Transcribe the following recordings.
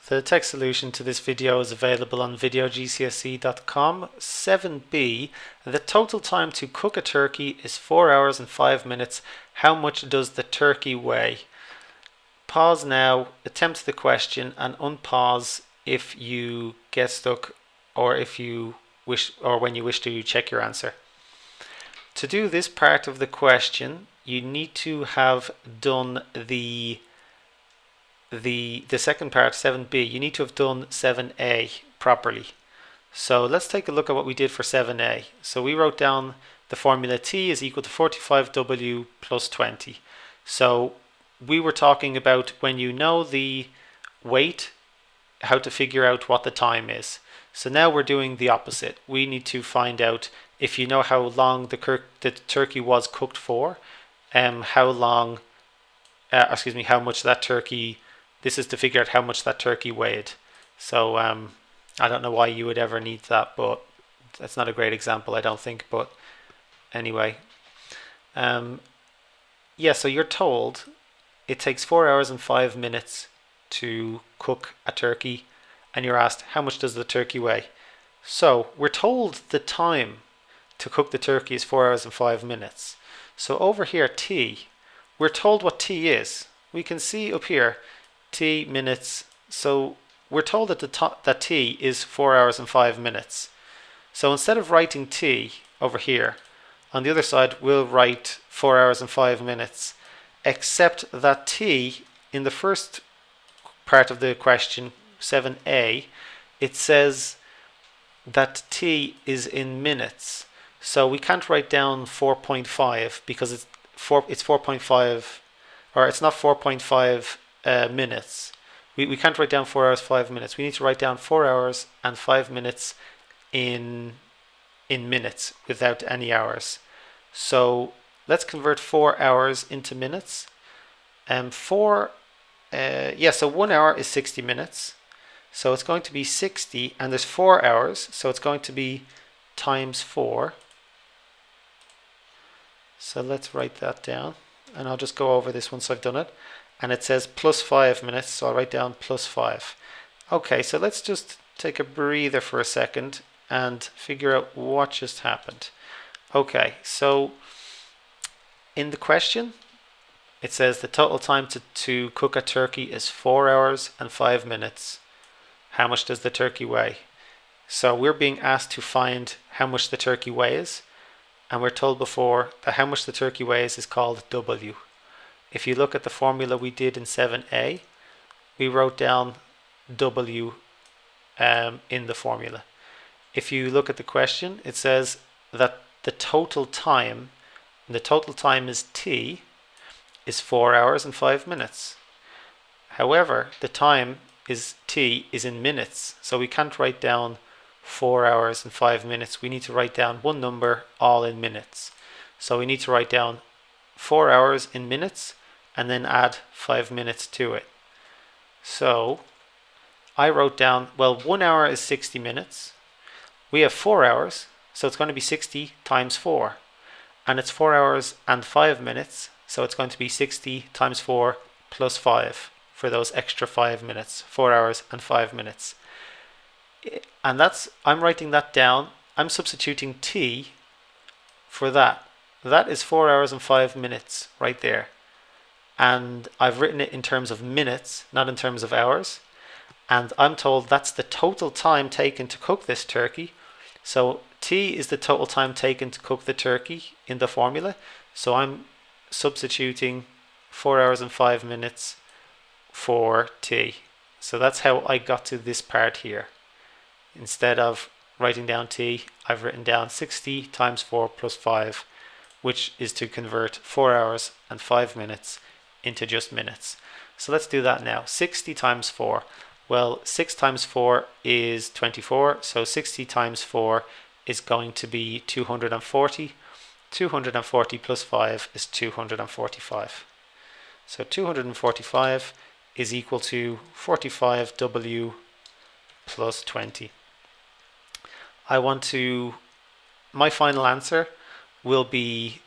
The text solution to this video is available on videogcse.com. 7b, the total time to cook a turkey is 4 hours and 5 minutes. How much does the turkey weigh? Pause now, attempt the question, and unpause if you get stuck or if you wish, or when you wish to check your answer. To do this part of the question, you need to have done the second part, 7b, you need to have done 7a properly. So let's take a look at what we did for 7a. So we wrote down the formula T is equal to 45W plus 20. So we were talking about when you know the weight, how to figure out what the time is. So now we're doing the opposite. We need to find out if you know how long the turkey was cooked for, how much that turkey. This is to figure out how much that turkey weighed. So I don't know why you would ever need that, but that's not a great example, I don't think. But anyway, yeah. So you're told it takes 4 hours and 5 minutes to cook a turkey, and you're asked how much does the turkey weigh. So we're told the time to cook the turkey is 4 hours and 5 minutes. So over here, T, we're told what T is. We can see up here T minutes. So we're told that T is 4 hours and 5 minutes. So instead of writing T over here, on the other side we'll write 4 hours and 5 minutes, except that T in the first part of the question, 7a, it says that T is in minutes. So we can't write down 4.5 because it's 4.5, or it's not 4.5 minutes. We can't write down 4 hours 5 minutes. We need to write down 4 hours and 5 minutes in minutes without any hours. So let's convert 4 hours into minutes. So 1 hour is 60 minutes. So it's going to be 60, and there's 4 hours, so it's going to be times 4. So let's write that down, and I'll just go over this once I've done it. And it says plus 5 minutes, so I'll write down plus 5. Okay, so let's just take a breather for a second and figure out what just happened. Okay, so in the question, it says the total time to cook a turkey is 4 hours and 5 minutes. How much does the turkey weigh? So we're being asked to find how much the turkey weighs, and we're told before that how much the turkey weighs is called W. If you look at the formula we did in 7a, we wrote down W in the formula. If you look at the question, it says that the total time is T, is 4 hours and 5 minutes. However, the time is T is in minutes, so we can't write down 4 hours and 5 minutes. We need to write down one number all in minutes. So we need to write down 4 hours in minutes and then add 5 minutes to it. So I wrote down, well, 1 hour is 60 minutes. We have 4 hours, so it's going to be 60 times 4. And it's 4 hours and 5 minutes, so it's going to be 60 times 4 plus 5 for those extra 5 minutes, 4 hours and 5 minutes. And I'm writing that down. I'm substituting T for that. That is 4 hours and 5 minutes right there. And I've written it in terms of minutes, not in terms of hours. And I'm told that's the total time taken to cook this turkey. So T is the total time taken to cook the turkey in the formula. So I'm substituting 4 hours and 5 minutes for T. So that's how I got to this part here. Instead of writing down T, I've written down 60 times 4 plus 5, which is to convert 4 hours and 5 minutes into just minutes. So let's do that now. 60 times 4. Well, 6 times 4 is 24, so 60 times 4 is going to be 240. 240 plus 5 is 245. So 245 is equal to 45W plus 20. My final answer will be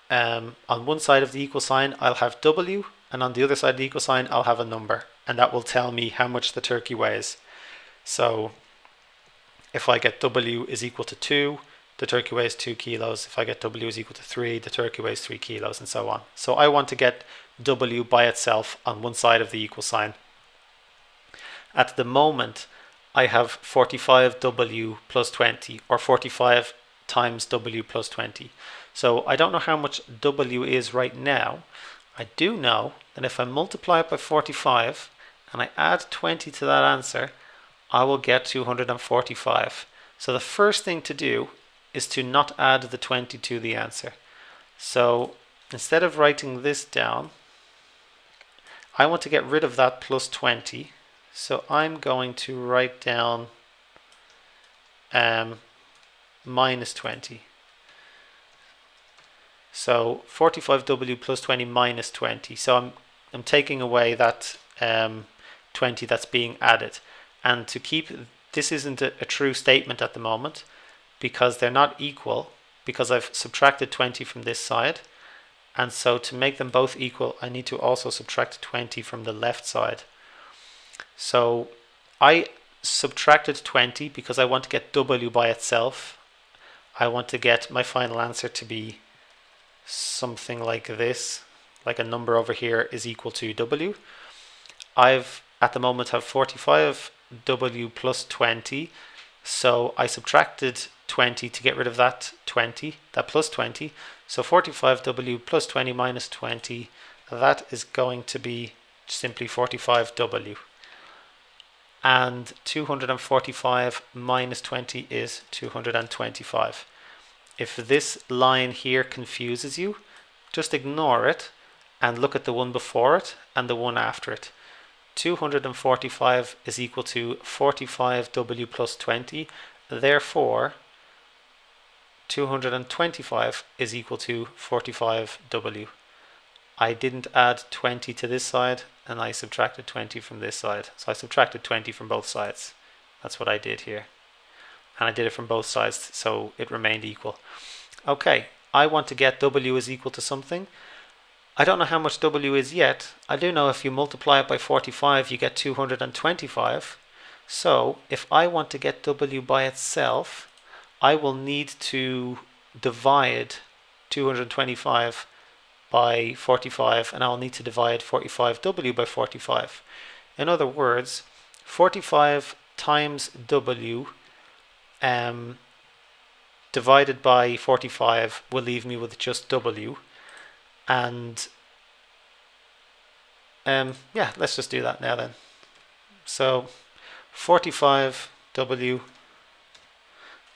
on one side of the equal sign I'll have W, and on the other side of the equal sign I'll have a number. and that will tell me how much the turkey weighs. So if I get W is equal to 2, the turkey weighs 2 kilos. If I get W is equal to 3, the turkey weighs 3 kilos, and so on. So I want to get W by itself on one side of the equal sign. At the moment, I have 45W plus 20, or 45 times W plus 20. So I don't know how much W is right now. I do know that if I multiply it by 45 and I add 20 to that answer, I will get 245. So the first thing to do is to not add the 20 to the answer. So instead of writing this down, I want to get rid of that plus 20. So I'm going to write down minus 20. So 45W plus 20 minus 20. So I'm taking away that 20 that's being added. And to keep, this isn't a true statement at the moment because they're not equal, because I've subtracted 20 from this side. And so to make them both equal, I need to also subtract 20 from the left side. So I subtracted 20 because I want to get W by itself. I want to get my final answer to be something like this, like a number over here is equal to W. I've at the moment have 45W plus 20, so I subtracted 20 to get rid of that 20, that plus 20. So 45W plus 20 minus 20, that is going to be simply 45W. And 245 minus 20 is 225. If this line here confuses you, just ignore it and look at the one before it and the one after it. 245 is equal to 45W plus 20, therefore 225 is equal to 45W. I didn't add 20 to this side and I subtracted 20 from this side. So I subtracted 20 from both sides. That's what I did here. And I did it from both sides, so it remained equal. Okay, I want to get W is equal to something. I don't know how much W is yet. I do know if you multiply it by 45, you get 225. So if I want to get W by itself, I will need to divide 225 by 45, and I'll need to divide 45W by 45. In other words, 45 times W divided by 45 will leave me with just W. And yeah, let's just do that now then. So 45W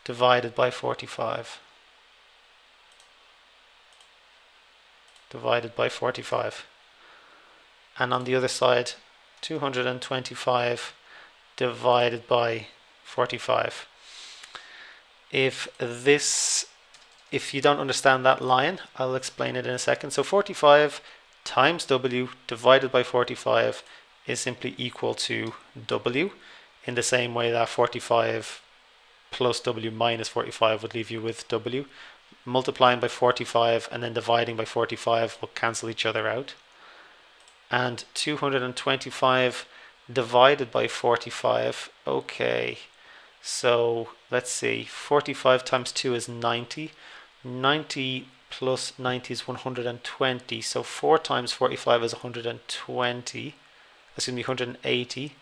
divided by 45 divided by 45. And on the other side, 225 divided by 45. If you don't understand that line, I'll explain it in a second. So 45 times W divided by 45 is simply equal to W, in the same way that 45 plus W minus 45 would leave you with W. Multiplying by 45 and then dividing by 45 will cancel each other out. And 225 divided by 45, okay, so let's see, 45 times 2 is 90. 90 plus 90 is 120. So 4 times 45 is 120. That's going to be 180.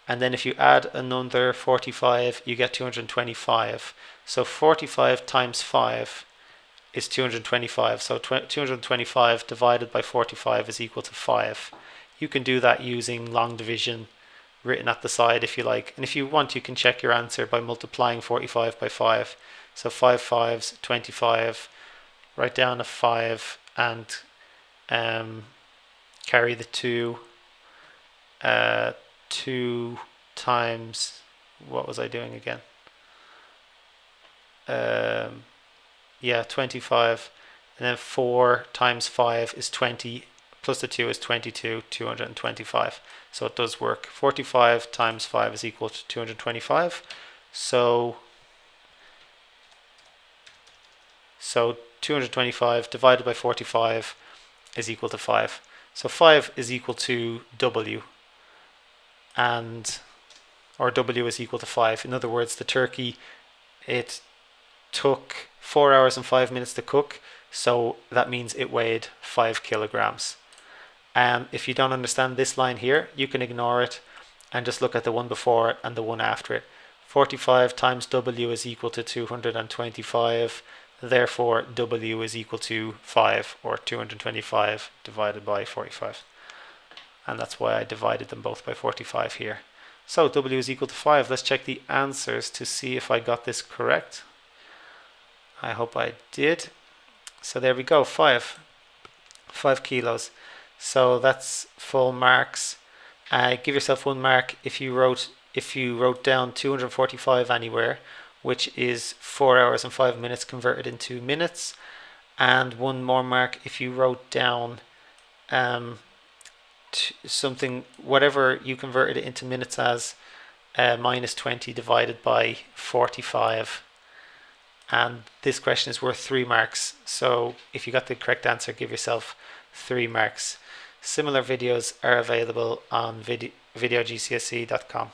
And then if you add another 45, you get 225. So 45 times 5 is 225. So 225 divided by 45 is equal to 5. You can do that using long division written at the side if you like. And if you want, you can check your answer by multiplying 45 by 5. So 5 5s, 25. Write down a 5 and carry the 2. 2 times, what was I doing again? Yeah, 25. And then 4 times 5 is 20. Plus the 2 is 22, 225. So it does work. 45 times 5 is equal to 225. So 225 divided by 45 is equal to 5. So 5 is equal to W. and or W is equal to 5. In other words, the turkey, it took 4 hours and 5 minutes to cook, so that means it weighed 5 kilograms. If you don't understand this line here, you can ignore it and just look at the one before it and the one after it. 45 times W is equal to 225, therefore W is equal to 5, or 225 divided by 45. And that's why I divided them both by 45 here. So W is equal to 5. Let's check the answers to see if I got this correct. I hope I did. So there we go, 5 kilos. So that's full marks. Give yourself 1 mark if you wrote down 245 anywhere, which is 4 hours and 5 minutes converted into minutes, and 1 more mark if you wrote down something, whatever you converted it into minutes as, minus 20 divided by 45. And this question is worth 3 marks. So if you got the correct answer, give yourself 3 marks. Similar videos are available on videogcse.com.